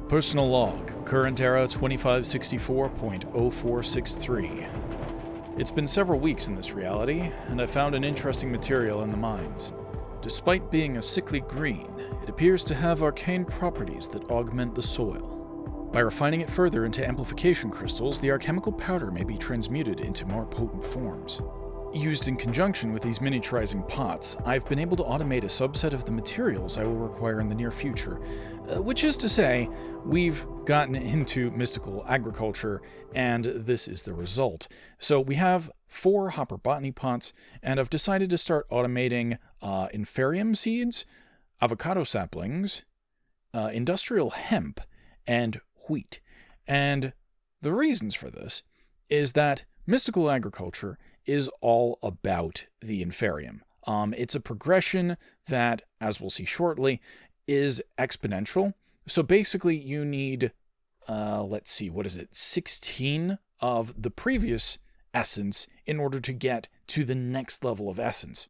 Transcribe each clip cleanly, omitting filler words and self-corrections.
Personal log, current era 2564.0463. It's been several weeks in this reality, and I found an interesting material in the mines. Despite being a sickly green, it appears to have arcane properties that augment the soil. By refining it further into amplification crystals, the alchemical powder may be transmuted into more potent forms. Used in conjunction with these miniaturizing pots, I've been able to automate a subset of the materials I will require in the near future, which is to say, we've gotten into mystical agriculture, and this is the result. So we have 4 hopper botany pots, and I've decided to start automating inferium seeds, avocado saplings, industrial hemp, and wheat. And the reasons for this is that mystical agriculture is all about the inferium. It's a progression that, as we'll see shortly, is exponential. So basically you need, 16 of the previous essence in order to get to the next level of essence.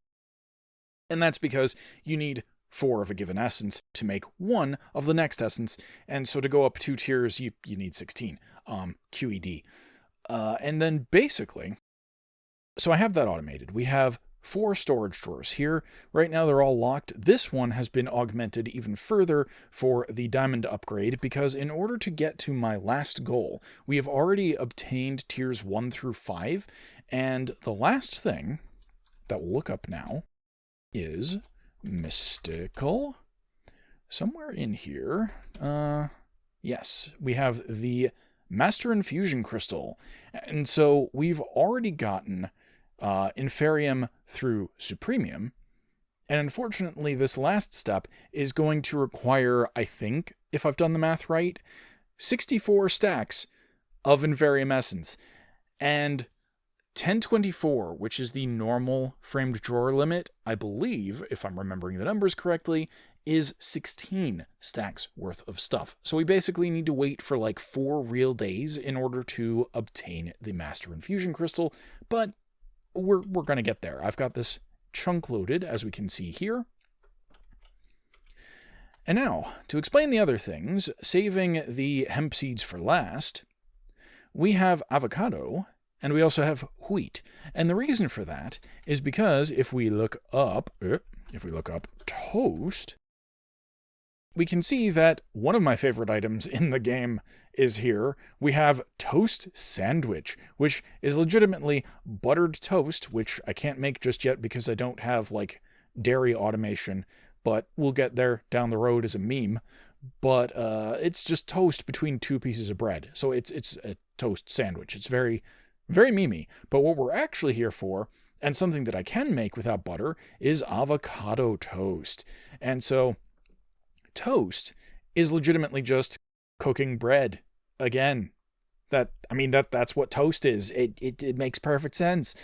And that's because you need 4 of a given essence to make 1 of the next essence, and so to go up 2 tiers, you need 16, QED. And then basically, so I have that automated. We have 4 storage drawers here. Right now they're all locked. This one has been augmented even further for the diamond upgrade, because in order to get to my last goal, we have already obtained tiers 1 through 5, and the last thing that we'll look up now is mystical. Somewhere in here, yes, we have the Master Infusion Crystal, and so we've already gotten inferium through supremium, and unfortunately this last step is going to require, I think, if I've done the math right, 64 stacks of inferium essence, and 1024, which is the normal framed drawer limit, I believe, if I'm remembering the numbers correctly, is 16 stacks worth of stuff. So we basically need to wait for like 4 real days in order to obtain the Master Infusion Crystal, but we're going to get there. I've got this chunk loaded, as we can see here. And now, to explain the other things, saving the hemp seeds for last, we have avocado, and we also have wheat. And the reason for that is because if we look up toast, we can see that one of my favorite items in the game is here. We have toast sandwich, which is legitimately buttered toast, which I can't make just yet because I don't have like dairy automation, but we'll get there down the road as a meme. But it's just toast between 2 pieces of bread. So it's a toast sandwich. It's very, very memey. But what we're actually here for, and something that I can make without butter, is avocado toast. And so toast is legitimately just cooking bread. Again, that's what toast is. It makes perfect sense.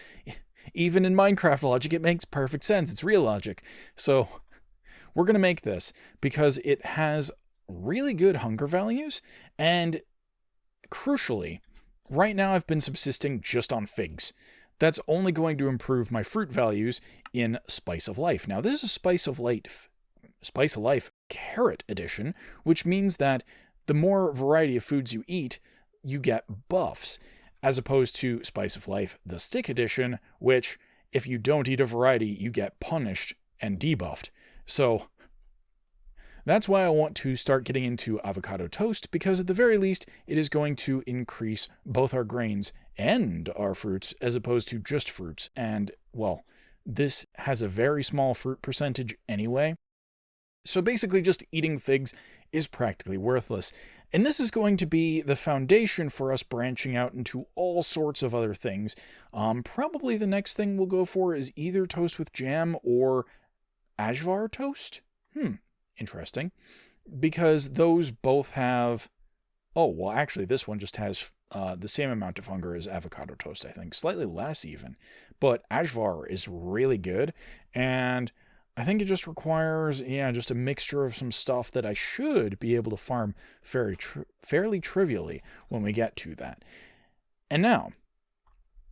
Even in Minecraft logic, it makes perfect sense. It's real logic. So we're going to make this because it has really good hunger values, and crucially, right now I've been subsisting just on figs. That's only going to improve my fruit values in Spice of Life. Now, this is Spice of Life Carrot Edition, which means that the more variety of foods you eat, you get buffs, as opposed to Spice of Life, the Stick Edition, which, if you don't eat a variety, you get punished and debuffed. So that's why I want to start getting into avocado toast, because at the very least, it is going to increase both our grains and our fruits, as opposed to just fruits. And, well, this has a very small fruit percentage anyway. So basically just eating figs is practically worthless. And this is going to be the foundation for us branching out into all sorts of other things. Probably the next thing we'll go for is either toast with jam or ajvar toast. Interesting. Because those both have... Oh, well, actually, this one just has the same amount of hunger as avocado toast, I think. Slightly less, even. But ajvar is really good, and I think it just requires, just a mixture of some stuff that I should be able to farm fairly trivially when we get to that. And now,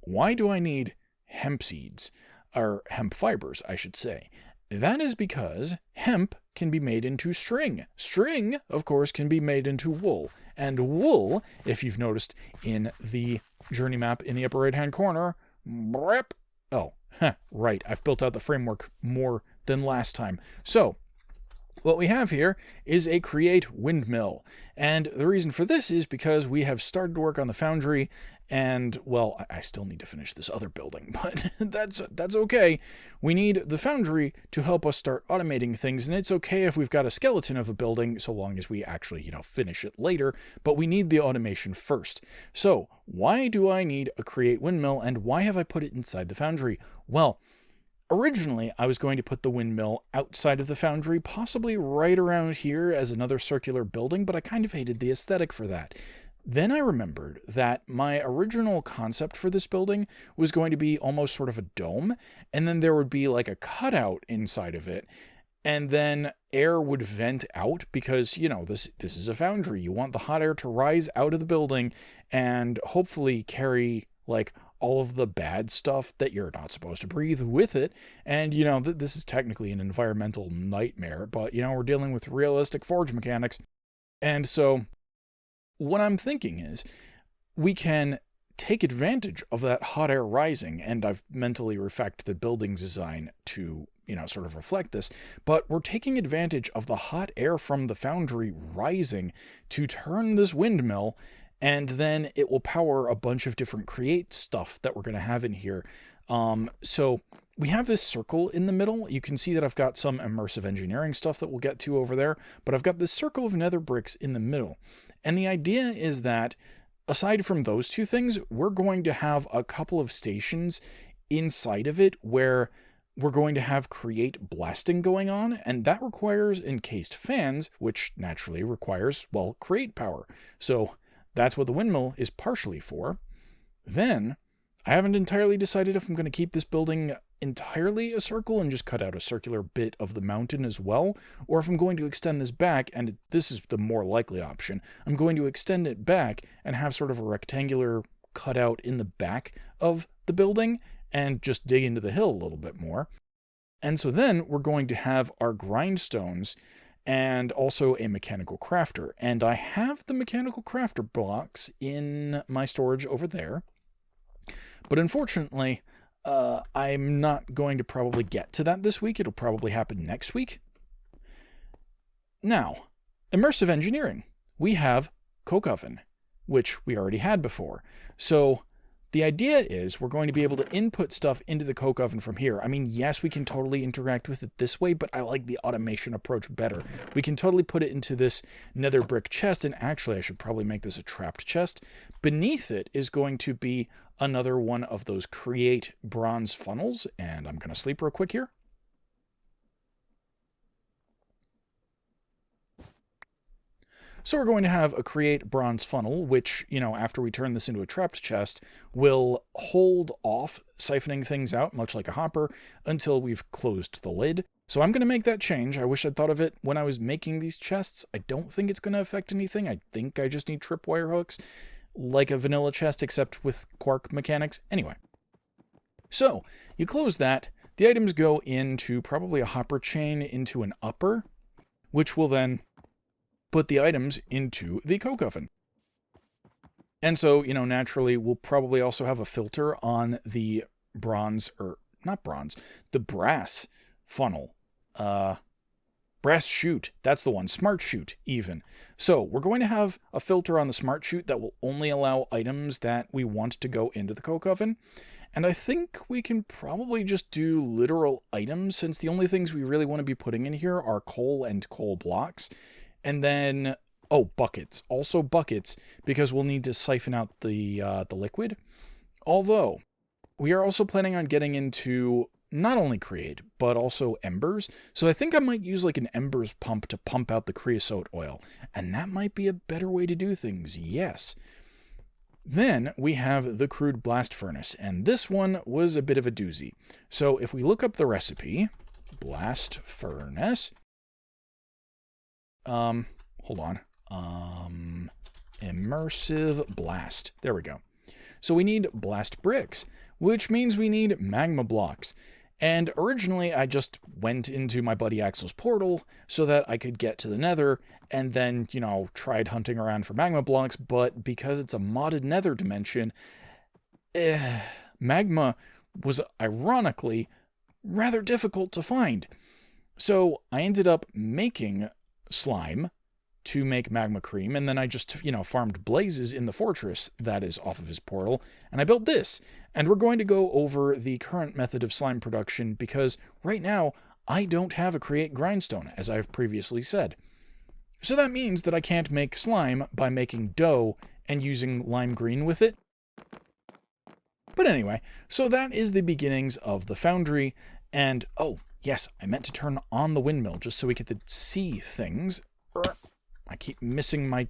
why do I need hemp seeds? Or hemp fibers, I should say. That is because hemp can be made into string. String, of course, can be made into wool. And wool, if you've noticed in the journey map in the upper right-hand corner, right, I've built out the framework more than last time. So, what we have here is a create windmill. And the reason for this is because we have started to work on the Foundry, and, well, I still need to finish this other building, but that's okay. We need the Foundry to help us start automating things, and it's okay if we've got a skeleton of a building, so long as we actually, finish it later, but we need the automation first. So, why do I need a create windmill, and why have I put it inside the Foundry? Well, originally, I was going to put the windmill outside of the Foundry, possibly right around here as another circular building, but I kind of hated the aesthetic for that. Then I remembered that my original concept for this building was going to be almost sort of a dome, and then there would be like a cutout inside of it, and then air would vent out because, this is a Foundry. You want the hot air to rise out of the building and hopefully carry, like, all of the bad stuff that you're not supposed to breathe with it. And, this is technically an environmental nightmare, but, we're dealing with realistic forge mechanics. And so what I'm thinking is we can take advantage of that hot air rising, and I've mentally refactored the building's design to, sort of reflect this, but we're taking advantage of the hot air from the Foundry rising to turn this windmill, and then it will power a bunch of different create stuff that we're going to have in here. So we have this circle in the middle. You can see that I've got some immersive engineering stuff that we'll get to over there, but I've got this circle of nether bricks in the middle. And the idea is that aside from those two things, we're going to have a couple of stations inside of it where we're going to have create blasting going on, and that requires encased fans, which naturally requires, well, create power. So that's what the windmill is partially for. Then, I haven't entirely decided if I'm going to keep this building entirely a circle and just cut out a circular bit of the mountain as well, or if I'm going to extend this back, and this is the more likely option, I'm going to extend it back and have sort of a rectangular cutout in the back of the building and just dig into the hill a little bit more. And so then we're going to have our grindstones and also a mechanical crafter. And I have the mechanical crafter blocks in my storage over there. But unfortunately, I'm not going to probably get to that this week. It'll probably happen next week. Now, immersive engineering. We have coke oven, which we already had before. So the idea is we're going to be able to input stuff into the coke oven from here. I mean, yes, we can totally interact with it this way, but I like the automation approach better. We can totally put it into this nether brick chest, and actually I should probably make this a trapped chest. Beneath it is going to be another one of those create bronze funnels, and I'm going to sleep real quick here. So we're going to have a create bronze funnel, which, after we turn this into a trapped chest, will hold off siphoning things out, much like a hopper, until we've closed the lid. So I'm going to make that change. I wish I'd thought of it when I was making these chests. I don't think it's going to affect anything. I think I just need tripwire hooks, like a vanilla chest, except with quark mechanics. Anyway. So, you close that. The items go into probably a hopper chain into an upper, which will then put the items into the coke oven. And so, naturally, we'll probably also have a filter on the the brass funnel. Brass chute, that's the one, smart chute even. So we're going to have a filter on the smart chute that will only allow items that we want to go into the coke oven. And I think we can probably just do literal items, since the only things we really want to be putting in here are coal and coal blocks. And then, buckets. Also buckets, because we'll need to siphon out the liquid. Although, we are also planning on getting into not only create, but also embers. So I think I might use like an embers pump to pump out the creosote oil. And that might be a better way to do things, yes. Then we have the crude blast furnace, and this one was a bit of a doozy. So if we look up the recipe, blast furnace, hold on, immersive blast, there we go. So we need blast bricks, which means we need magma blocks. And originally, I just went into my buddy Axel's portal so that I could get to the nether, and then, you know, tried hunting around for magma blocks, but because it's a modded nether dimension, magma was ironically rather difficult to find. So I ended up making slime to make magma cream, and then I just, you know, farmed blazes in the fortress that is off of his portal, and I built this. And we're going to go over the current method of slime production because right now I don't have a create grindstone, as I've previously said. So that means that I can't make slime by making dough and using lime green with it. But anyway, so that is the beginnings of the Foundry, and oh, yes, I meant to turn on the windmill just so we could see things. I keep missing my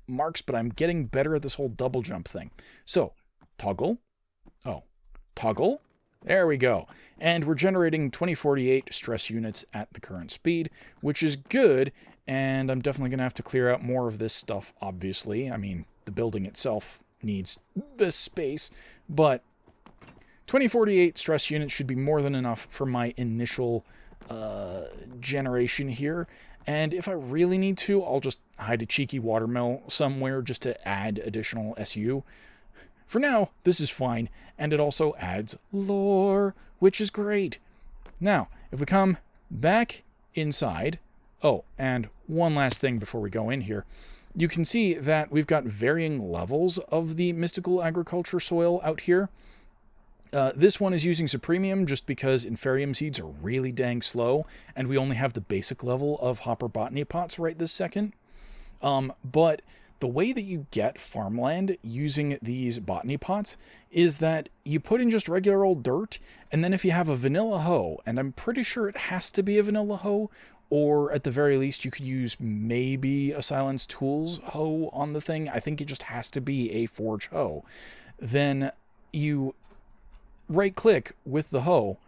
marks, but I'm getting better at this whole double jump thing. So, toggle. Oh, toggle. There we go. And we're generating 2048 stress units at the current speed, which is good, and I'm definitely going to have to clear out more of this stuff, obviously. I mean, the building itself needs this space, but 2048 stress units should be more than enough for my initial generation here. And if I really need to, I'll just hide a cheeky watermill somewhere just to add additional SU. For now, this is fine, and it also adds lore, which is great. Now, if we come back inside... Oh, and one last thing before we go in here. You can see that we've got varying levels of the mystical agriculture soil out here. This one is using Supremium just because Inferium seeds are really dang slow, and we only have the basic level of Hopper Botany pots right this second. But the way that you get farmland using these botany pots is that you put in just regular old dirt, and then if you have a vanilla hoe, and I'm pretty sure it has to be a vanilla hoe, or at the very least you could use maybe a Silence Tools hoe on the thing, I think it just has to be a forge hoe, then you right-click with the hoe,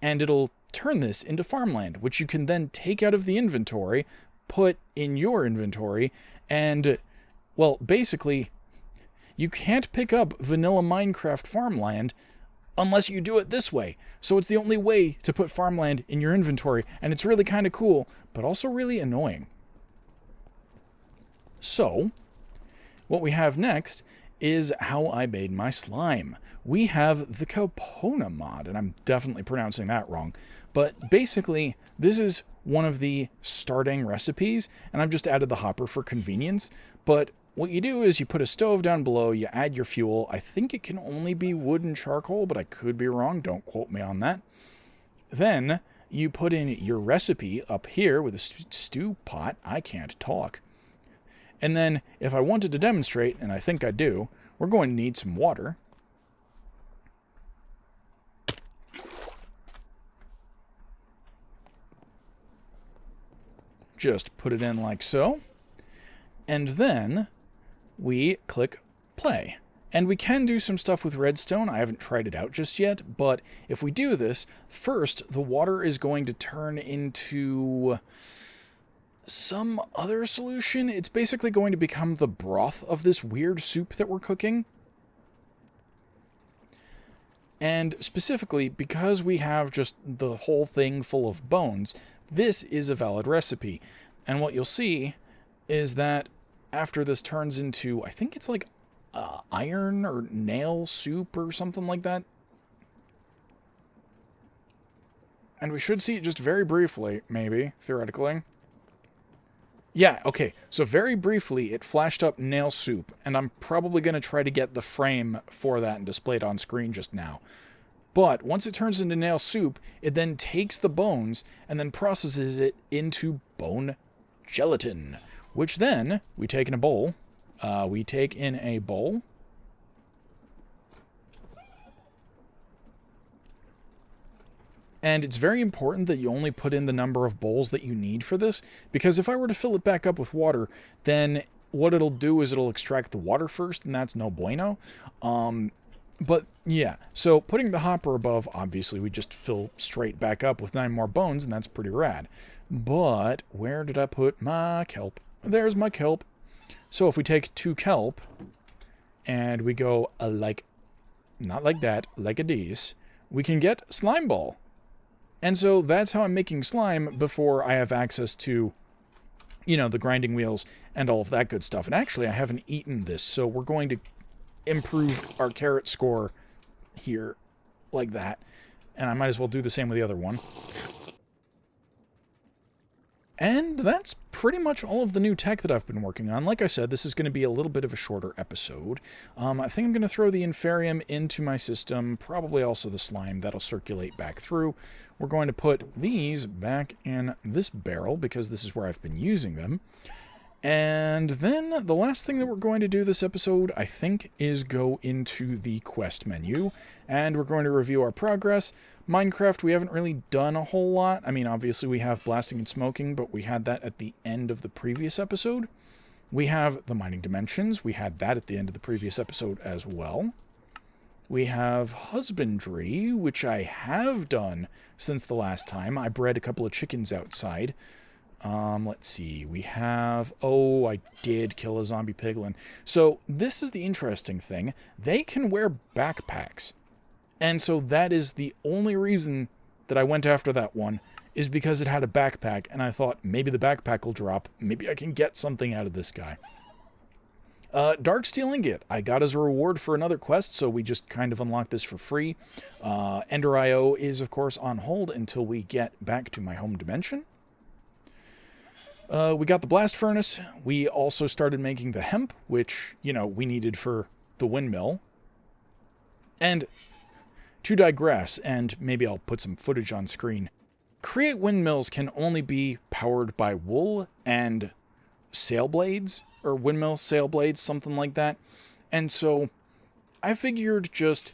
and it'll turn this into farmland, which you can then take out of the inventory, put in your inventory, and, well, basically, you can't pick up vanilla Minecraft farmland unless you do it this way. So it's the only way to put farmland in your inventory, and it's really kind of cool, but also really annoying. So, what we have next is how I made my slime. We have the Caupona mod, and I'm definitely pronouncing that wrong, but basically, this is one of the starting recipes, and I've just added the hopper for convenience, but what you do is you put a stove down below, you add your fuel. I think it can only be wood and charcoal, but I could be wrong, don't quote me on that. Then, you put in your recipe up here with a stew pot. I can't talk. And then, if I wanted to demonstrate, and I think I do, we're going to need some water. Just put it in like so. And then we click play. And we can do some stuff with redstone. I haven't tried it out just yet, but if we do this, first the water is going to turn into some other solution. It's basically going to become the broth of this weird soup that we're cooking. And specifically, because we have just the whole thing full of bones, this is a valid recipe. And what you'll see is that after this turns into, I think it's like iron or nail soup or something like that. And we should see it just very briefly, maybe, theoretically. Yeah, okay, so very briefly it flashed up nail soup, and I'm probably going to try to get the frame for that and display it on screen just now. But once it turns into nail soup, it then takes the bones and then processes it into bone gelatin, which then we take in a bowl. And it's very important that you only put in the number of bowls that you need for this, because if I were to fill it back up with water, then what it'll do is it'll extract the water first, and that's no bueno. But yeah, so putting the hopper above, obviously we just fill straight back up with 9 more bones, and that's pretty rad. But where did I put my kelp? There's my kelp. So if we take 2 kelp, and we go like, not like that, like a this, we can get slime ball. And so that's how I'm making slime before I have access to, you know, the grinding wheels and all of that good stuff. And actually, I haven't eaten this, so we're going to improve our carrot score here like that. And I might as well do the same with the other one. And that's pretty much all of the new tech that I've been working on. Like I said, this is going to be a little bit of a shorter episode. I think I'm going to throw the Inferium into my system, probably also the slime. That'll circulate back through. We're going to put these back in this barrel because this is where I've been using them. And then the last thing that we're going to do this episode, I think, is go into the quest menu, and we're going to review our progress. Minecraft, we haven't really done a whole lot. I mean, obviously we have blasting and smoking, but we had that at the end of the previous episode. We have the mining dimensions. We had that at the end of the previous episode as well. We have husbandry, which I have done since the last time. I bred a couple of chickens outside. Let's see, we have, oh, I did kill a zombie piglin. So this is the interesting thing. They can wear backpacks. And so that is the only reason that I went after that one, is because it had a backpack, and I thought maybe the backpack will drop. Maybe I can get something out of this guy. Dark Steel Ingot, I got as a reward for another quest, so we just kind of unlocked this for free. Ender IO is, of course, on hold until we get back to my home dimension. We got the blast furnace. We also started making the hemp, which, you know, we needed for the windmill. And to digress, and maybe I'll put some footage on screen, Create windmills can only be powered by wool and sail blades, or windmill sail blades, something like that. And so I figured just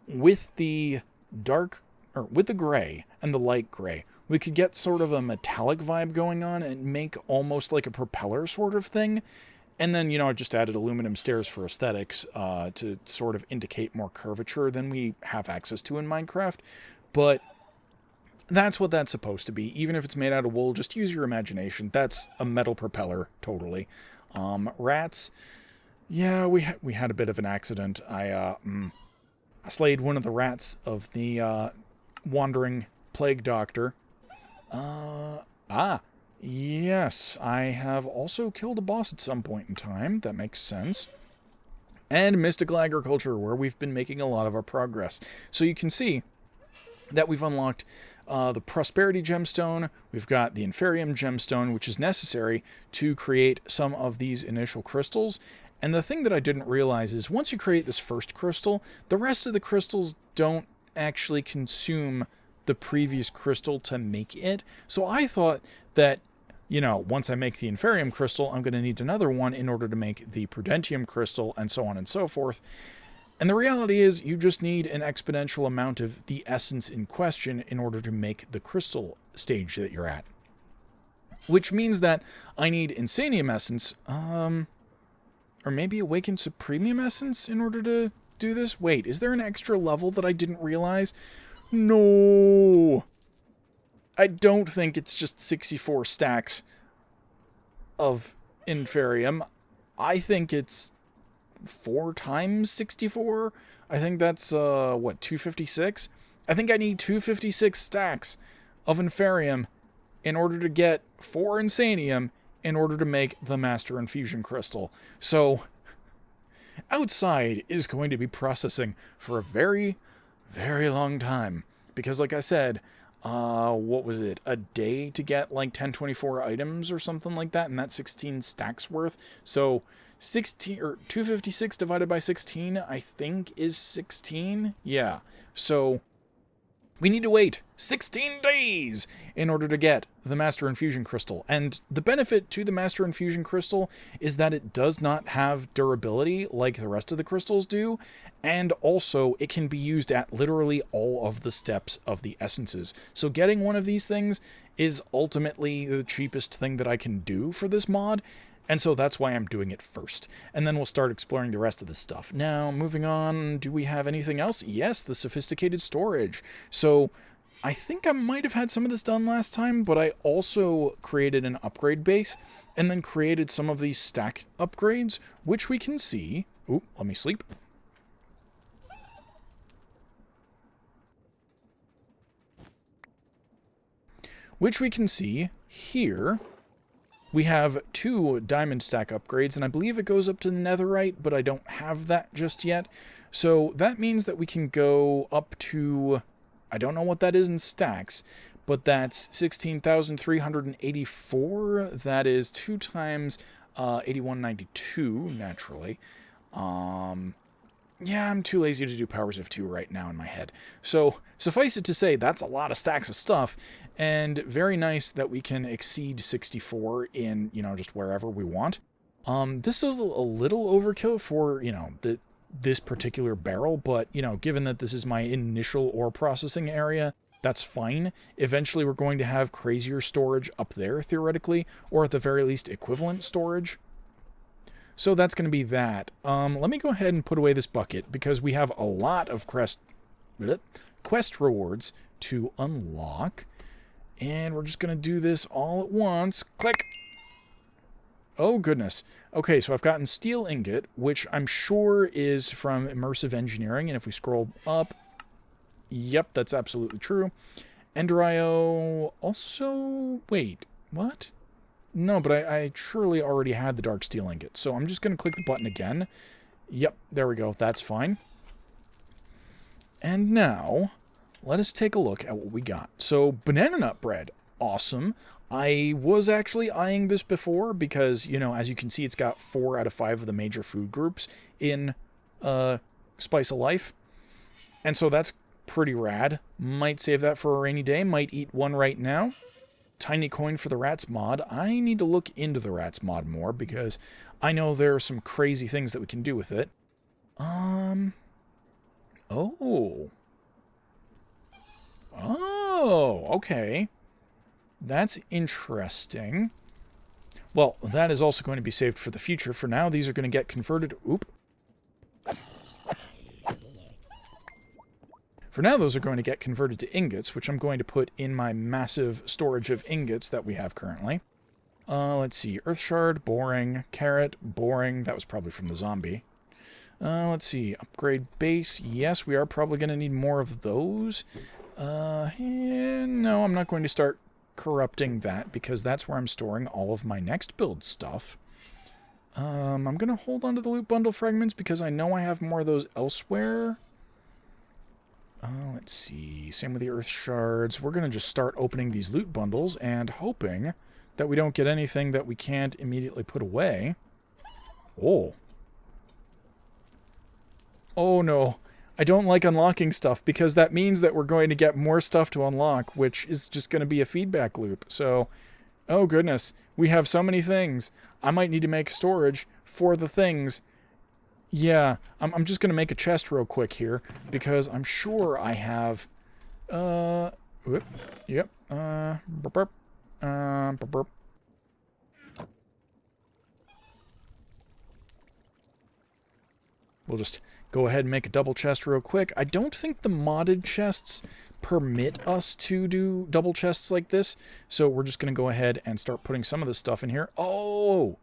with the dark, or with the gray and the light gray, we could get sort of a metallic vibe going on and make almost like a propeller sort of thing. And then, you know, I just added aluminum stairs for aesthetics to sort of indicate more curvature than we have access to in Minecraft. But that's what that's supposed to be. Even if it's made out of wool, just use your imagination. That's a metal propeller, totally. Rats, yeah, we had a bit of an accident. I slayed one of the rats of the wandering plague doctor. Yes, I have also killed a boss at some point in time. That makes sense. And mystical agriculture, where we've been making a lot of our progress. So you can see that we've unlocked the prosperity gemstone. We've got the inferium gemstone, which is necessary to create some of these initial crystals. And the thing that I didn't realize is once you create this first crystal, the rest of the crystals don't actually consume the previous crystal to make it. So I thought that, you know, once I make the inferium crystal, I'm going to need another one in order to make the prudentium crystal, and so on and so forth. And the reality is you just need an exponential amount of the essence in question in order to make the crystal stage that you're at. Which means that I need Insanium essence, or maybe Awakened Supremium essence in order to do this. Wait, is there an extra level that I didn't realize? No! I don't think it's just 64 stacks of Inferium. I think it's 4 times 64? I think that's, 256? I think I need 256 stacks of Inferium in order to get 4 Insanium in order to make the Master Infusion Crystal. So, outside is going to be processing for a very, very long time. Because, like I said, what was it? A day to get like 1024 items or something like that, and that's 16 stacks worth. So 16 or 256 divided by 16, I think, is 16. Yeah. So we need to wait 16 days in order to get the Master Infusion Crystal. And the benefit to the Master Infusion Crystal is that it does not have durability like the rest of the crystals do. And also, it can be used at literally all of the steps of the essences. So getting one of these things is ultimately the cheapest thing that I can do for this mod. And so that's why I'm doing it first. And then we'll start exploring the rest of this stuff. Now, moving on, do we have anything else? Yes, the sophisticated storage. So I think I might have had some of this done last time, but I also created an upgrade base and then created some of these stack upgrades, which we can see. Ooh, let me sleep. which we can see here. We have 2 diamond stack upgrades, and I believe it goes up to netherite, but I don't have that just yet. So that means that we can go up to, I don't know what that is in stacks, but that's 16,384. That is 2 times 8192, naturally. Yeah, I'm too lazy to do powers of 2 right now in my head. So, suffice it to say, that's a lot of stacks of stuff, and very nice that we can exceed 64 in, just wherever we want. This is a little overkill for, this particular barrel, but, given that this is my initial ore processing area, that's fine. Eventually, we're going to have crazier storage up there, theoretically, or at the very least, equivalent storage. So that's going to be that. Let me go ahead and put away this bucket, because we have a lot of quest rewards to unlock. And we're just going to do this all at once. Click! Oh, goodness. Okay, so I've gotten steel ingot, which I'm sure is from immersive engineering. And if we scroll up, yep, that's absolutely true. Ender IO also... Wait, what? No, but I surely already had the dark steel ingot. So I'm just going to click the button again. Yep, there we go. That's fine. And now, let us take a look at what we got. So, banana nut bread. Awesome. I was actually eyeing this before because, as you can see, it's got 4 out of 5 of the major food groups in Spice of Life. And so that's pretty rad. Might save that for a rainy day. Might eat one right now. Tiny coin for the rats mod. I need to look into the rats mod more because I know there are some crazy things that we can do with it. Oh, okay. That's interesting. Well, that is also going to be saved for the future. For now, these are going to get converted. For now, those are going to get converted to ingots, which I'm going to put in my massive storage of ingots that we have currently. Let's see. Earth shard, boring. Carrot, boring. That was probably from the zombie. Let's see. Upgrade base. Yes, we are probably going to need more of those. No, I'm not going to start corrupting that because that's where I'm storing all of my next build stuff. I'm going to hold on to the loot bundle fragments because I know I have more of those elsewhere. Let's see. Same with the earth shards. We're going to just start opening these loot bundles and hoping that we don't get anything that we can't immediately put away. Oh. Oh no. I don't like unlocking stuff because that means that we're going to get more stuff to unlock, which is just going to be a feedback loop. So, oh goodness. We have so many things. I might need to make storage for the things. Yeah, I'm just going to make a chest real quick here, because I'm sure I have, yep, burp. We'll just go ahead and make a double chest real quick. I don't think the modded chests permit us to do double chests like this, so we're just going to go ahead and start putting some of this stuff in here. Oh,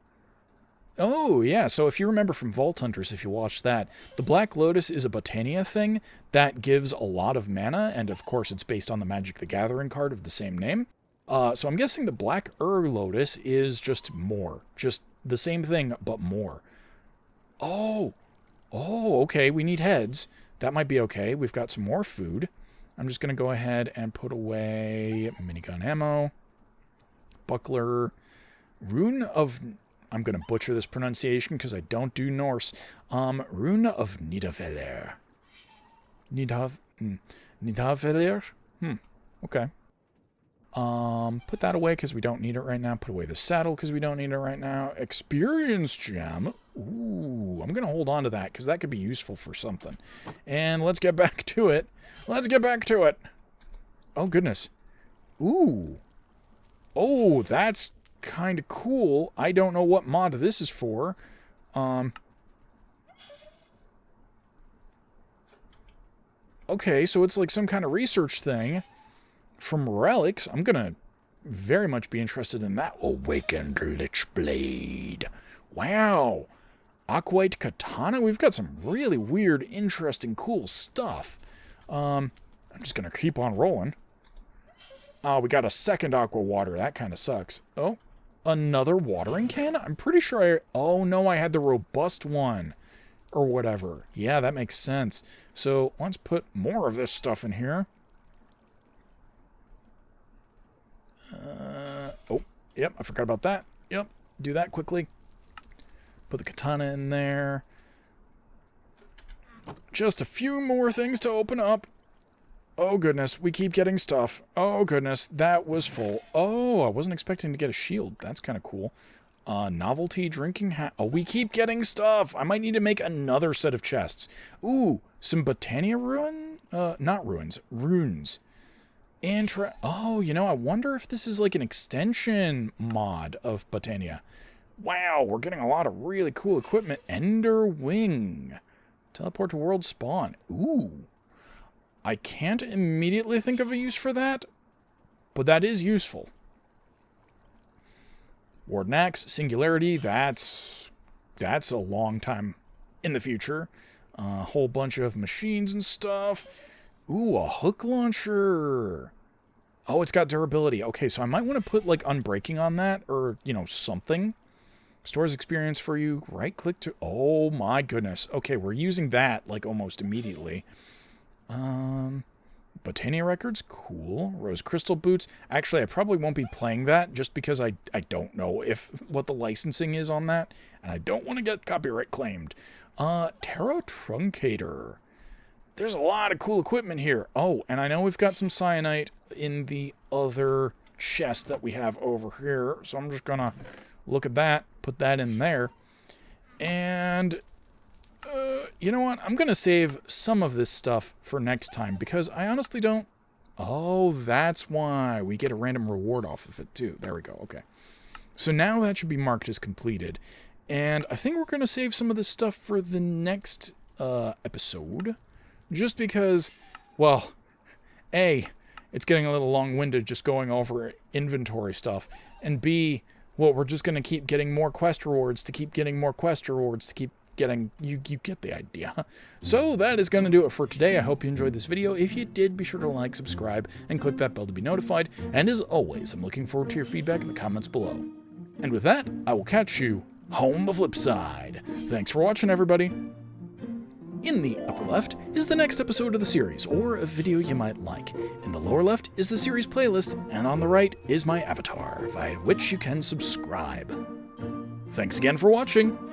yeah, so if you remember from Vault Hunters, if you watched that, the Black Lotus is a Botany thing that gives a lot of mana, and of course it's based on the Magic the Gathering card of the same name. So I'm guessing the Black Lotus is just more. Just the same thing, but more. Oh, okay, we need heads. That might be okay. We've got some more food. I'm just going to go ahead and put away minigun ammo, buckler, rune of... I'm going to butcher this pronunciation because I don't do Norse. Rune of Nidavellir. Nidavellir? Okay. Put that away because we don't need it right now. Put away the saddle because we don't need it right now. Experience gem. Ooh, I'm going to hold on to that because that could be useful for something. And let's get back to it. Oh, goodness. Ooh. Oh, that's kind of cool. I don't know what mod this is for. Okay, so it's like some kind of research thing from relics. I'm gonna very much be interested in that. Awakened Lich Blade. Wow. Aquite Katana. We've got some really weird, interesting, cool stuff. I'm just gonna keep on rolling. Oh, we got a second aqua water. That kind of sucks. Oh, another watering can? I'm pretty sure oh no, I had the robust one. Or whatever. Yeah, that makes sense. So let's put more of this stuff in here. Oh, yep, I forgot about that. Yep, do that quickly. Put the katana in there. Just a few more things to open up. Oh goodness, we keep getting stuff. Oh goodness, that was full. Oh, I wasn't expecting to get a shield. That's kind of cool. Novelty drinking hat. Oh, we keep getting stuff. I might need to make another set of chests. Ooh, some Botany not ruins, runes. Oh, you know, I wonder if this is like an extension mod of Botany. Wow, we're getting a lot of really cool equipment. Ender Wing. Teleport to world spawn. Ooh. I can't immediately think of a use for that, but that is useful. Warden Axe, Singularity, that's a long time in the future. A whole bunch of machines and stuff. Ooh, a hook launcher. Oh, it's got durability. Okay, so I might want to put, like, Unbreaking on that, or, you know, something. Stores experience for you. Right-click to... Oh, my goodness. Okay, we're using that, like, almost immediately. Botany records, cool. Rose crystal boots. Actually, I probably won't be playing that just because I don't know what the licensing is on that, and I don't want to get copyright claimed. Tarot truncator. There's a lot of cool equipment here. Oh, and I know we've got some cyanite in the other chest that we have over here, so I'm just gonna look at that, put that in there, and you know what? I'm going to save some of this stuff for next time because I honestly don't... Oh, that's why. We get a random reward off of it too. There we go. Okay. So now that should be marked as completed. And I think we're going to save some of this stuff for the next episode. Just because, well, A, it's getting a little long-winded just going over inventory stuff. And B, well, we're just going to keep getting more quest rewards to keep getting more quest rewards to keep getting, you get the idea. So that is going to do it for today. I hope you enjoyed this video. If you did, be sure to like, subscribe, and click that bell to be notified. And as always, I'm looking forward to your feedback in the comments below. And with that, I will catch you on the flip side. Thanks for watching, everybody. In the upper left is the next episode of the series, or a video you might like. In the lower left is the series playlist, and on the right is my avatar, via which you can subscribe. Thanks again for watching.